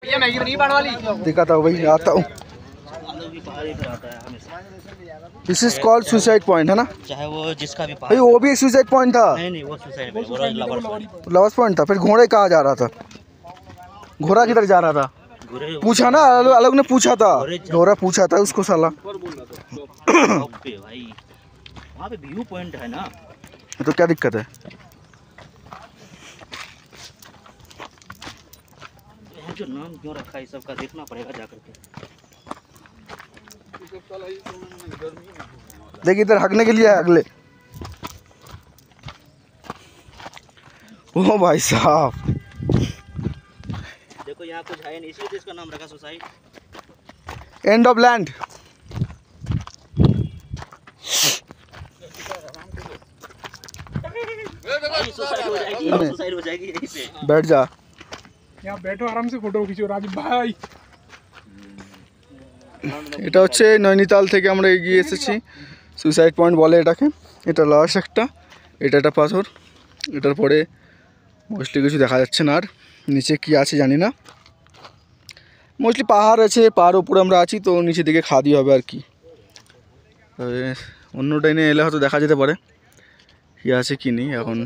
ये मैगी बनी बाढ़ वाली दिखाता हूँ भाई, आता हूँ। This is called suicide point है ना, चाहे वो जिसका भी भाई वो भी एक सुसाइड पॉइंट था। नहीं वो सुसाइड वो लवर्स पॉइंट था। फिर घोड़े कहाँ जा रहा था, घोड़ा किधर जा रहा था? पूछा ना, अलग ने पूछा था, घोड़ा पूछा था उसको साला। भाई वहाँ पे व्यू पॉइंट है ना, तो क्या दिक्कत है? जो नाम क्यों रखा है सबका देखना पड़ेगा जाकर के। देखिए इधर हगने के लिए अगले। ओ भाई साहब, देखो यहाँ कुछ है नहीं इसलिए इसका नाम रखा suicide. End of land. Suicide हो जाएगी यहीं पे। बैठ जा, यहाँ बैठो आराम से फोटो खींचो राजीव भाई। এটা হচ্ছে নৈনিতাল থেকে আমরা এগিয়ে এসেছি, সুইসাইড পয়েন্ট বলে এটাকে। এটা লাস্ট একটা, এটা একটা পাথর, এটার পরে মোস্টলি কিছু দেখা যাচ্ছে না। আর নিচে কি আছে জানি না, মোস্টলি পাহাড় আছে, পাহাড় উপরে আমরা আছি তো নিচে দিকে খাদি হবে আর কি। অন্য টাইমে এলে হয়তো দেখা যেতে পারে কি আছে কি নেই। এখন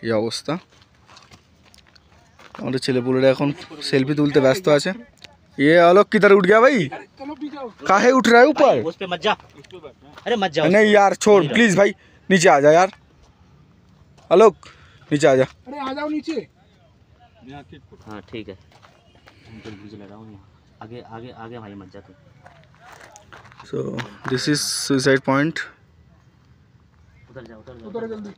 এই অবস্থা, আমাদের ছেলেপুলেরা এখন সেলফি তুলতে ব্যস্ত আছে। ये आलोक किधर उठ गया भाई, काहे उठ रहा है ऊपर? उस पे मत जा, अरे मत जा। नहीं यार छोड़ प्लीज भाई, नीचे आ जा यार। आलोक नीचे आ जा। अरे आ जाओ नीचे। हाँ ठीक है, आगे आगे आगे भाई मत जा तू। So this is suicide point. उधर जा उधर जल्दी।